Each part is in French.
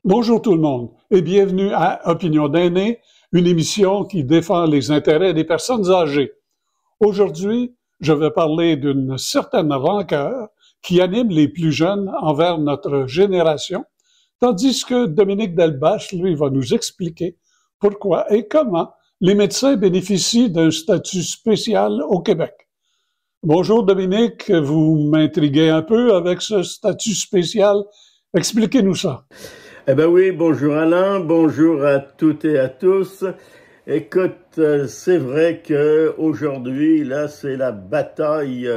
Bonjour tout le monde et bienvenue à Opinion d'aînés, une émission qui défend les intérêts des personnes âgées. Aujourd'hui, je vais parler d'une certaine rancœur qui anime les plus jeunes envers notre génération, tandis que Dominique Delbach, lui, va nous expliquer pourquoi et comment les médecins bénéficient d'un statut spécial au Québec. Bonjour Dominique, vous m'intriguez un peu avec ce statut spécial. Expliquez-nous ça. Eh ben oui, bonjour Alain, bonjour à toutes et à tous. Écoute, c'est vrai que aujourd'hui, là, c'est la bataille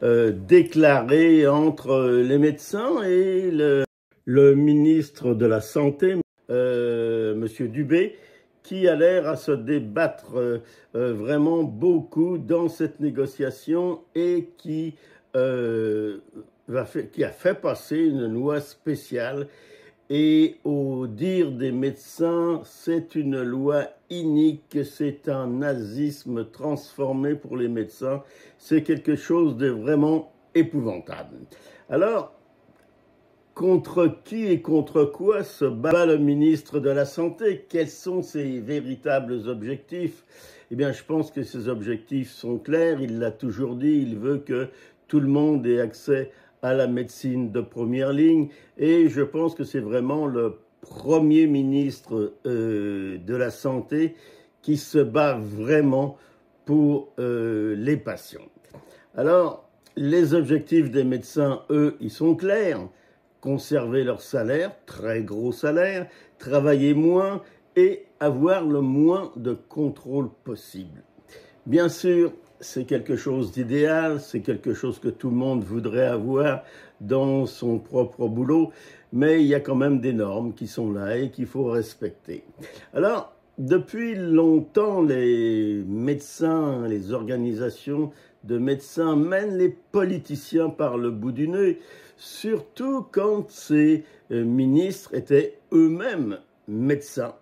déclarée entre les médecins et le ministre de la Santé, Monsieur Dubé, qui a l'air à se débattre vraiment beaucoup dans cette négociation et qui a fait passer une loi spéciale. Et au dire des médecins, c'est une loi inique, c'est un nazisme transformé pour les médecins. C'est quelque chose de vraiment épouvantable. Alors, contre qui et contre quoi se bat le ministre de la Santé? Quels sont ses véritables objectifs? Eh bien, je pense que ses objectifs sont clairs. Il l'a toujours dit, il veut que tout le monde ait accès à la médecine de première ligne, et je pense que c'est vraiment le premier ministre de la Santé qui se bat vraiment pour les patients. Alors, les objectifs des médecins, eux, ils sont clairs. Conserver leur salaire, très gros salaire, travailler moins et avoir le moins de contrôle possible. Bien sûr, c'est quelque chose d'idéal, c'est quelque chose que tout le monde voudrait avoir dans son propre boulot, mais il y a quand même des normes qui sont là et qu'il faut respecter. Alors, depuis longtemps, les médecins, les organisations de médecins mènent les politiciens par le bout du nez, surtout quand ces ministres étaient eux-mêmes médecins.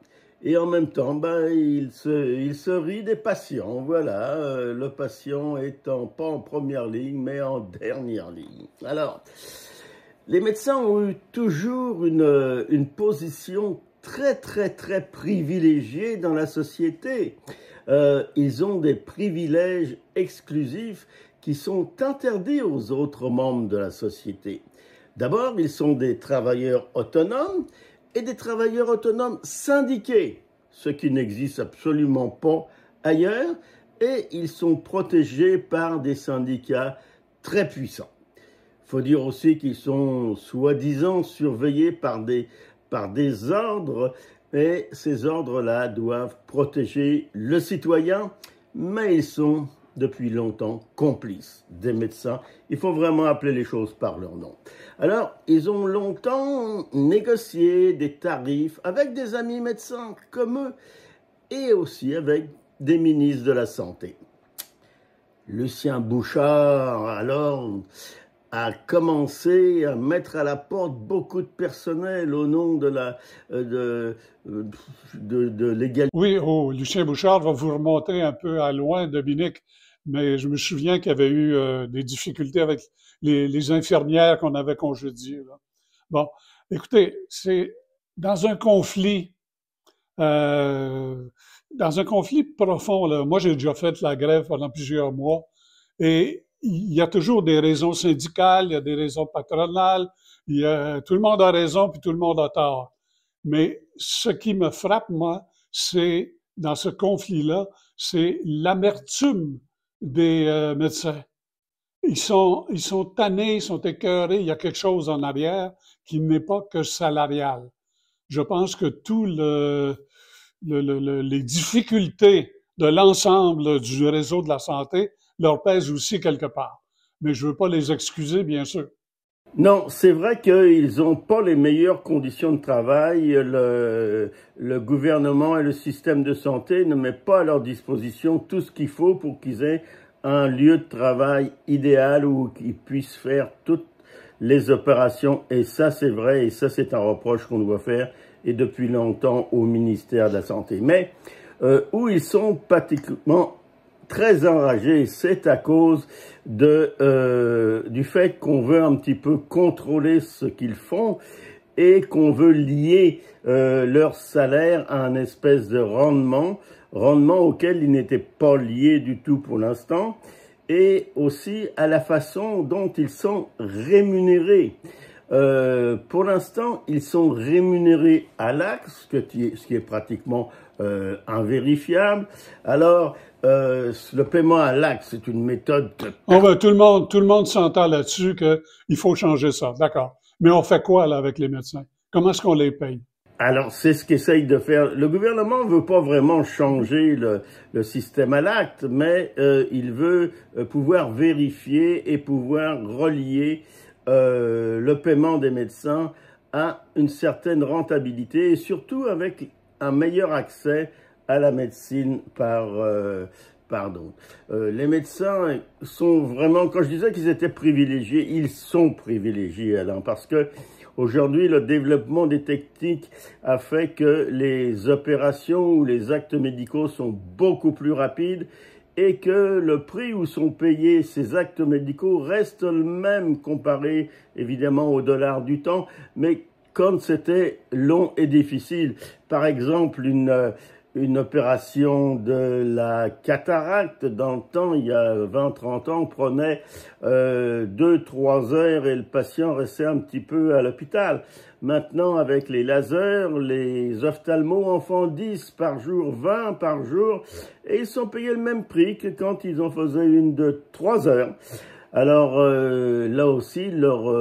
Et en même temps, il se rit des patients. Voilà, le patient étant pas en première ligne, mais en dernière ligne. Alors, les médecins ont eu toujours une position très privilégiée dans la société. Ils ont des privilèges exclusifs qui sont interdits aux autres membres de la société. D'abord, ils sont des travailleurs autonomes, et des travailleurs autonomes syndiqués, ce qui n'existe absolument pas ailleurs, et ils sont protégés par des syndicats très puissants. Il faut dire aussi qu'ils sont soi-disant surveillés par des ordres, et ces ordres-là doivent protéger le citoyen, mais ils sont depuis longtemps complices des médecins. Il faut vraiment appeler les choses par leur nom. Alors, ils ont longtemps négocié des tarifs avec des amis médecins comme eux et aussi avec des ministres de la Santé. Lucien Bouchard, alors, a commencé à mettre à la porte beaucoup de personnel au nom de l'égalité. Oui, Lucien Bouchard va vous remonter un peu à loin, Dominique, mais je me souviens qu'il y avait eu des difficultés avec les infirmières qu'on avait congédiées. Là. Bon, écoutez, c'est dans un conflit, euh, profond. Là, moi, j'ai déjà fait la grève pendant plusieurs mois, et il y a toujours des raisons syndicales, il y a des raisons patronales, tout le monde a raison puis tout le monde a tort. Mais ce qui me frappe, moi, c'est, dans ce conflit-là, c'est l'amertume des médecins. Ils sont tannés, ils sont écœurés, il y a quelque chose en arrière qui n'est pas que salarial. Je pense que tout les difficultés de l'ensemble du réseau de la santé leur pèsent aussi quelque part. Mais je veux pas les excuser, bien sûr. Non, c'est vrai qu'ils n'ont pas les meilleures conditions de travail. Le gouvernement et le système de santé ne mettent pas à leur disposition tout ce qu'il faut pour qu'ils aient un lieu de travail idéal où ils puissent faire toutes les opérations. Et ça, c'est vrai, et ça, c'est un reproche qu'on doit faire, et depuis longtemps, au ministère de la Santé. Mais où ils sont particulièrement très enragés, c'est à cause du fait qu'on veut un petit peu contrôler ce qu'ils font et qu'on veut lier leur salaire à un espèce de rendement auquel ils n'étaient pas liés du tout pour l'instant, et aussi à la façon dont ils sont rémunérés. Pour l'instant, ils sont rémunérés à l'acte, ce qui est pratiquement invérifiable. Alors, le paiement à l'acte, c'est une méthode... Oh ben, tout le monde s'entend là-dessus qu'il faut changer ça, d'accord. Mais on fait quoi là avec les médecins? Comment est-ce qu'on les paye? Alors, c'est ce qu'essaye de faire. Le gouvernement ne veut pas vraiment changer le système à l'acte, mais il veut pouvoir vérifier et pouvoir relier le paiement des médecins à une certaine rentabilité et surtout avec un meilleur accès à la médecine pardon. Les médecins sont vraiment, quand je disais qu'ils étaient privilégiés, ils sont privilégiés, Alain, parce que aujourd'hui, le développement des techniques a fait que les opérations ou les actes médicaux sont beaucoup plus rapides et que le prix où sont payés ces actes médicaux reste le même comparé évidemment au dollar du temps, mais quand c'était long et difficile. Par exemple, une opération de la cataracte, dans le temps, il y a 20-30 ans, prenait 2-3 heures et le patient restait un petit peu à l'hôpital. Maintenant, avec les lasers, les ophtalmos en font 10 par jour, 20 par jour, et ils sont payés le même prix que quand ils en faisaient une de 3 heures. Alors là aussi, leur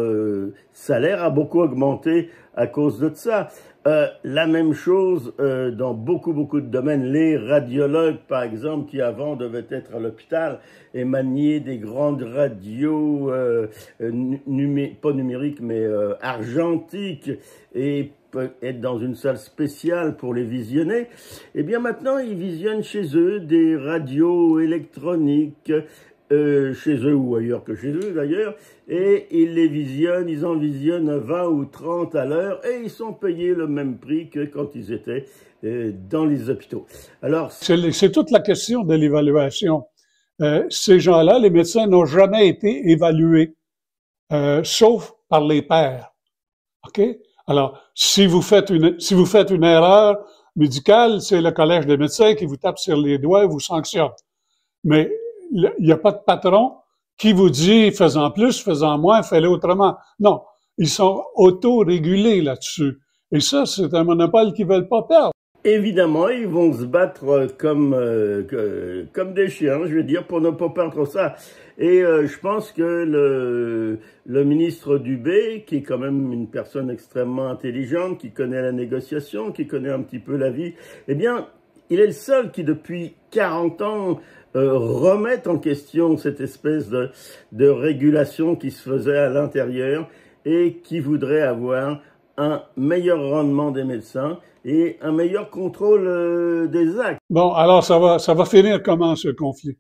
salaire a beaucoup augmenté à cause de ça. La même chose dans beaucoup de domaines. Les radiologues, par exemple, qui avant devaient être à l'hôpital et manier des grandes radios, pas numériques, mais argentiques, et être dans une salle spéciale pour les visionner, eh bien maintenant, ils visionnent chez eux des radios électroniques, chez eux ou ailleurs que chez eux d'ailleurs, et ils en visionnent 20 ou 30 à l'heure, et ils sont payés le même prix que quand ils étaient dans les hôpitaux. Alors, c'est toute la question de l'évaluation. Ces gens-là, les médecins, n'ont jamais été évalués, sauf par les pairs. OK? Alors, si vous faites une erreur médicale, c'est le collège des médecins qui vous tape sur les doigts et vous sanctionne. Mais il n'y a pas de patron qui vous dit faisant plus, faisant moins, fais-le autrement. Non, ils sont auto-régulés là-dessus. Et ça, c'est un monopole qu'ils veulent pas perdre. Évidemment, ils vont se battre comme des chiens, je veux dire, pour ne pas perdre ça. Et je pense que le ministre Dubé, qui est quand même une personne extrêmement intelligente, qui connaît la négociation, qui connaît un petit peu la vie, eh bien, il est le seul qui, depuis 40 ans, remettre en question cette espèce de régulation qui se faisait à l'intérieur et qui voudrait avoir un meilleur rendement des médecins et un meilleur contrôle des actes. Bon, alors ça va finir comment ce conflit?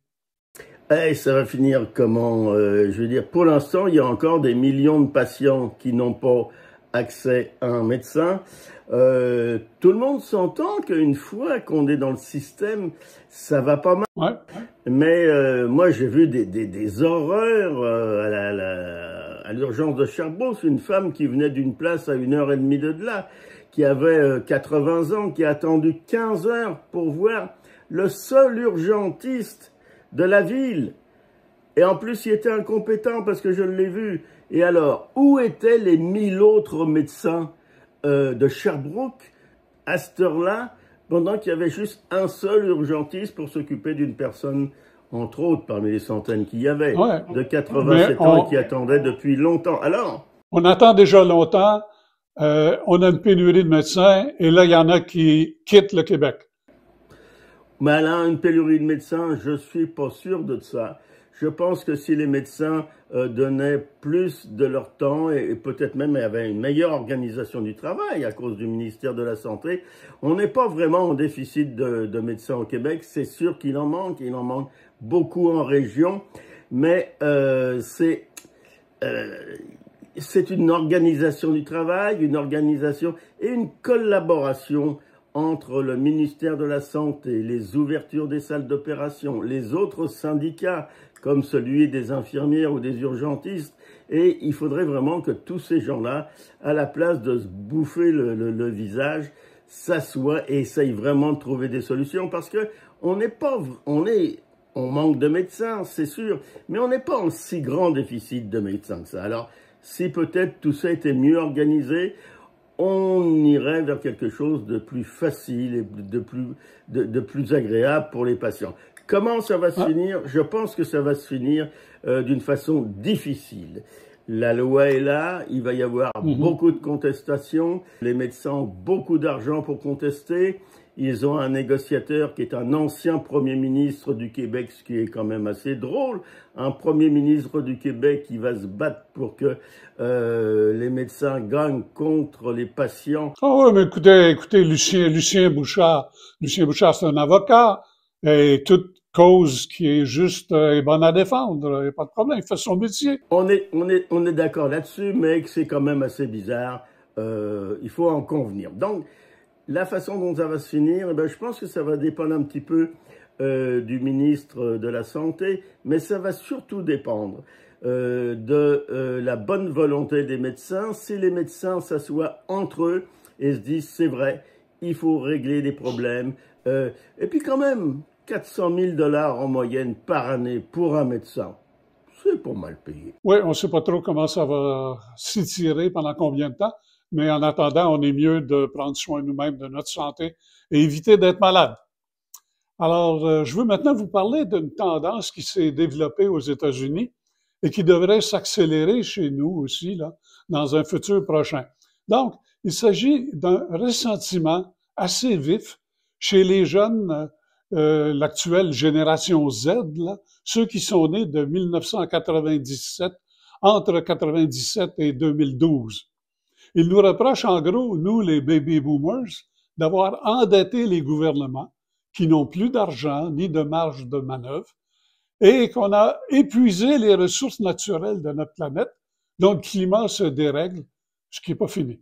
Et ça va finir comment? Je veux dire, pour l'instant, il y a encore des millions de patients qui n'ont pas accès à un médecin. Tout le monde s'entend qu'une fois qu'on est dans le système, ça va pas mal. Ouais. Mais moi, j'ai vu des horreurs à l'urgence de Sherbrooke. Une femme qui venait d'une place à 1h30 de là, qui avait 80 ans, qui a attendu 15 heures pour voir le seul urgentiste de la ville. Et en plus, il était incompétent parce que je l'ai vu. Et alors, où étaient les 1000 autres médecins de Sherbrooke à cette heure-là, pendant qu'il y avait juste un seul urgentiste pour s'occuper d'une personne, entre autres, parmi les centaines qu'il y avait, ouais, de 87 ans qui attendait depuis longtemps. Alors, on attend déjà longtemps, on a une pénurie de médecins, et là, il y en a qui quittent le Québec. Mais là, une pénurie de médecins, je suis pas sûr de ça. Je pense que si les médecins donnaient plus de leur temps et peut-être même avaient une meilleure organisation du travail à cause du ministère de la Santé, on n'est pas vraiment en déficit de médecins au Québec. C'est sûr qu'il en manque beaucoup en région, mais c'est une organisation du travail, une organisation et une collaboration entre le ministère de la Santé, les ouvertures des salles d'opération, les autres syndicats comme celui des infirmières ou des urgentistes. Et il faudrait vraiment que tous ces gens-là, à la place de se bouffer le visage, s'assoient et essayent vraiment de trouver des solutions, parce que on manque de médecins, c'est sûr, mais on n'est pas en si grand déficit de médecins que ça. Alors, si peut-être tout ça était mieux organisé, on irait vers quelque chose de plus facile et de plus agréable pour les patients. Comment ça va se finir? Je pense que ça va se finir d'une façon difficile. La loi est là, il va y avoir beaucoup de contestations, les médecins ont beaucoup d'argent pour contester, ils ont un négociateur qui est un ancien Premier ministre du Québec, ce qui est quand même assez drôle, un Premier ministre du Québec qui va se battre pour que les médecins gagnent contre les patients. Ah oui, mais écoutez, Lucien Bouchard, c'est un avocat, et toute cause qui est juste est bonne à défendre, il n'y a pas de problème, il fait son métier. On est d'accord là-dessus, mais c'est quand même assez bizarre, il faut en convenir. Donc, la façon dont ça va se finir, je pense que ça va dépendre un petit peu du ministre de la Santé, mais ça va surtout dépendre de la bonne volonté des médecins. Si les médecins s'assoient entre eux et se disent c'est vrai, il faut régler des problèmes. Et puis quand même, 400 000 $ en moyenne par année pour un médecin, c'est pas mal payé. Oui, on ne sait pas trop comment ça va s'étirer, pendant combien de temps, mais en attendant, on est mieux de prendre soin nous-mêmes de notre santé et éviter d'être malade. Alors, je veux maintenant vous parler d'une tendance qui s'est développée aux États-Unis et qui devrait s'accélérer chez nous aussi, là, dans un futur prochain. Donc, il s'agit d'un ressentiment assez vif chez les jeunes, l'actuelle génération Z, là, ceux qui sont nés de 1997, entre 97 et 2012. Ils nous reprochent en gros, nous les baby boomers, d'avoir endetté les gouvernements qui n'ont plus d'argent ni de marge de manœuvre et qu'on a épuisé les ressources naturelles de notre planète, dont le climat se dérègle, ce qui n'est pas fini.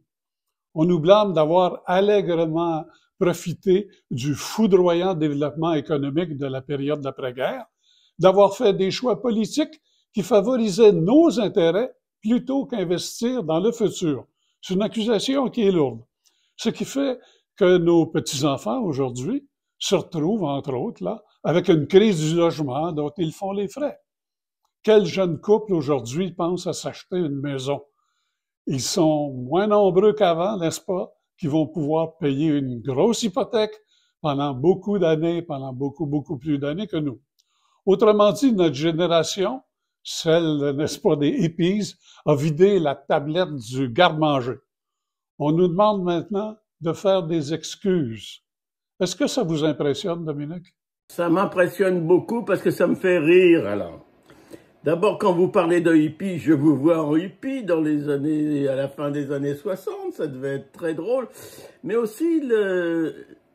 On nous blâme d'avoir allègrement profité du foudroyant développement économique de la période d'après-guerre, d'avoir fait des choix politiques qui favorisaient nos intérêts plutôt qu'investir dans le futur. C'est une accusation qui est lourde. Ce qui fait que nos petits-enfants aujourd'hui se retrouvent, entre autres, là, avec une crise du logement dont ils font les frais. Quel jeune couple aujourd'hui pense à s'acheter une maison? Ils sont moins nombreux qu'avant, n'est-ce pas, qui vont pouvoir payer une grosse hypothèque pendant beaucoup d'années, pendant beaucoup plus d'années que nous. Autrement dit, notre génération, celle, n'est-ce pas, des hippies, a vidé la tablette du garde-manger. On nous demande maintenant de faire des excuses. Est-ce que ça vous impressionne, Dominique? Ça m'impressionne beaucoup parce que ça me fait rire, alors. D'abord, quand vous parlez de hippie, je vous vois en hippie à la fin des années 60, ça devait être très drôle. Mais aussi,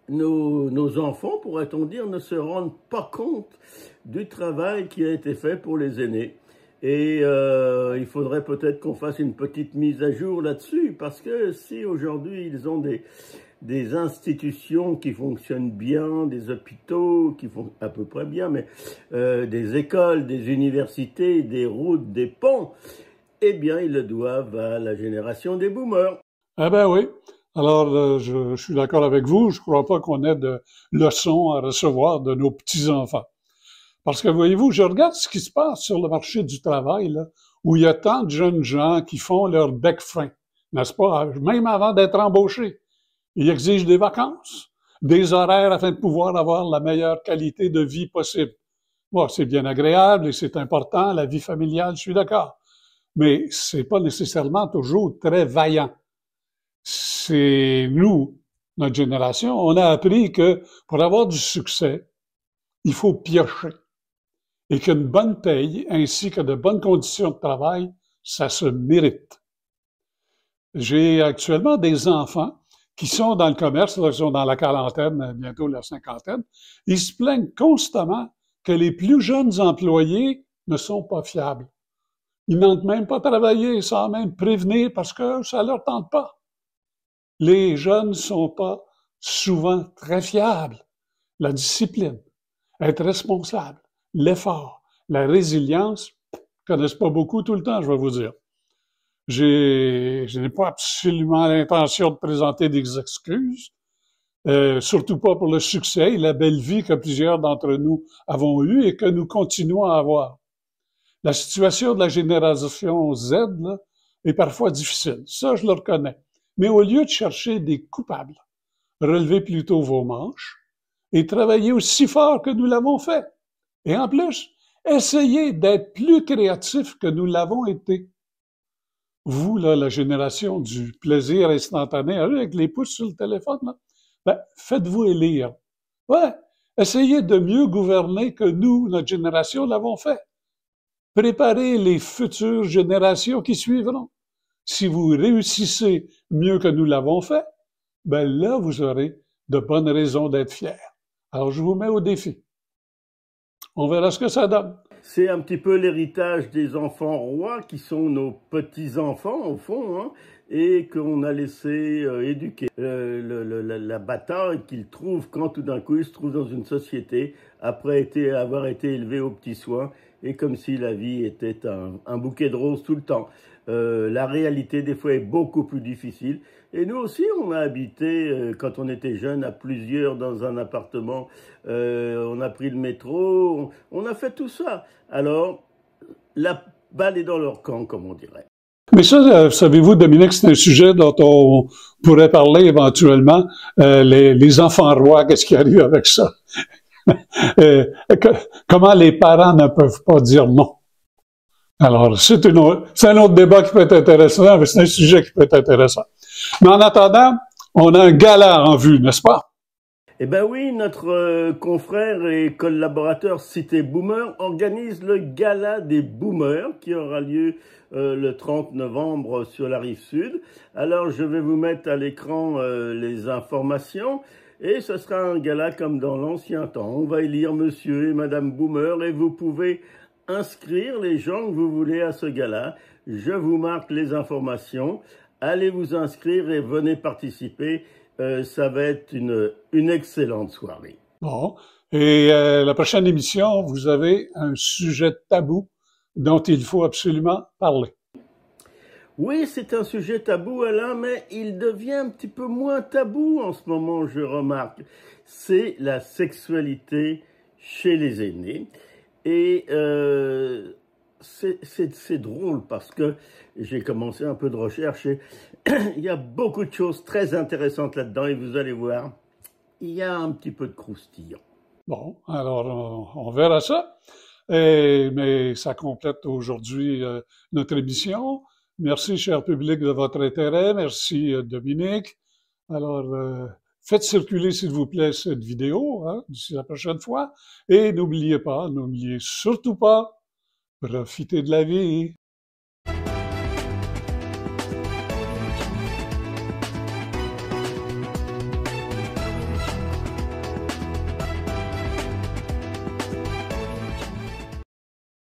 nos enfants, pourrait-on dire, ne se rendent pas compte du travail qui a été fait pour les aînés. Et il faudrait peut-être qu'on fasse une petite mise à jour là-dessus, parce que si aujourd'hui ils ont des institutions qui fonctionnent bien, des hôpitaux qui font à peu près bien, mais des écoles, des universités, des routes, des ponts, eh bien, ils le doivent à la génération des boomers. Ah ben oui. Alors, je suis d'accord avec vous. Je ne crois pas qu'on ait de leçons à recevoir de nos petits-enfants. Parce que, voyez-vous, je regarde ce qui se passe sur le marché du travail, là, où il y a tant de jeunes gens qui font leur bec fin, n'est-ce pas, même avant d'être embauchés. Ils exigent des vacances, des horaires afin de pouvoir avoir la meilleure qualité de vie possible. Bon, c'est bien agréable et c'est important, la vie familiale, je suis d'accord. Mais c'est pas nécessairement toujours très vaillant. C'est nous, notre génération, on a appris que pour avoir du succès, il faut piocher. Et qu'une bonne paye ainsi que de bonnes conditions de travail, ça se mérite. J'ai actuellement des enfants qui sont dans le commerce, ils sont dans la quarantaine, bientôt la cinquantaine. Ils se plaignent constamment que les plus jeunes employés ne sont pas fiables. Ils n'entrent même pas travailler sans même prévenir parce que ça leur tente pas. Les jeunes ne sont pas souvent très fiables. La discipline, être responsable, l'effort, La résilience, ils connaissent pas beaucoup tout le temps, je vais vous dire. Je n'ai pas absolument l'intention de présenter des excuses, surtout pas pour le succès et la belle vie que plusieurs d'entre nous avons eue et que nous continuons à avoir. La situation de la génération Z là, est parfois difficile, ça je le reconnais. Mais au lieu de chercher des coupables, relevez plutôt vos manches et travaillez aussi fort que nous l'avons fait. Et en plus, essayez d'être plus créatifs que nous l'avons été. Vous, là, la génération du plaisir instantané, avec les pouces sur le téléphone, là, ben, faites-vous élire. Ouais, essayez de mieux gouverner que nous, notre génération, l'avons fait. Préparez les futures générations qui suivront. Si vous réussissez mieux que nous l'avons fait, ben là, vous aurez de bonnes raisons d'être fiers. Alors, je vous mets au défi. On verra ce que ça donne. C'est un petit peu l'héritage des enfants rois qui sont nos petits-enfants, au fond, hein, et qu'on a laissé éduquer. La bataille qu'ils trouvent quand tout d'un coup ils se trouvent dans une société après avoir été élevés aux petits soins et comme si la vie était un bouquet de roses tout le temps. La réalité des fois est beaucoup plus difficile. Et nous aussi, on a habité, quand on était jeune, à plusieurs dans un appartement. On a pris le métro, on a fait tout ça. Alors, la balle est dans leur camp, comme on dirait. Mais ça, savez-vous, Dominique, c'est un sujet dont on pourrait parler éventuellement. Les enfants rois, qu'est-ce qui arrive avec ça? Comment les parents ne peuvent pas dire non? Alors, c'est un autre débat qui peut être intéressant, mais c'est un sujet qui peut être intéressant. Mais en attendant, on a un gala en vue, n'est-ce pas? Eh ben oui, notre confrère et collaborateur Cité Boomer organise le gala des boomers qui aura lieu le 30 novembre sur la rive sud. Alors, je vais vous mettre à l'écran les informations et ce sera un gala comme dans l'ancien temps. On va élire monsieur et madame Boomer et vous pouvez inscrire les gens que vous voulez à ce gala. Je vous marque les informations. Allez vous inscrire et venez participer. Ça va être une excellente soirée. Bon. Et la prochaine émission, vous avez un sujet tabou dont il faut absolument parler. Oui, c'est un sujet tabou, Alain, mais il devient un petit peu moins tabou en ce moment, je remarque. C'est la sexualité chez les aînés. Et c'est drôle parce que j'ai commencé un peu de recherche et il y a beaucoup de choses très intéressantes là-dedans et vous allez voir, il y a un petit peu de croustillant. Bon, alors on verra ça. Mais ça complète aujourd'hui notre émission. Merci, cher public, de votre intérêt. Merci, Dominique. Alors, faites circuler, s'il vous plaît, cette vidéo d'ici la prochaine fois. Et n'oubliez surtout pas, profitez de la vie.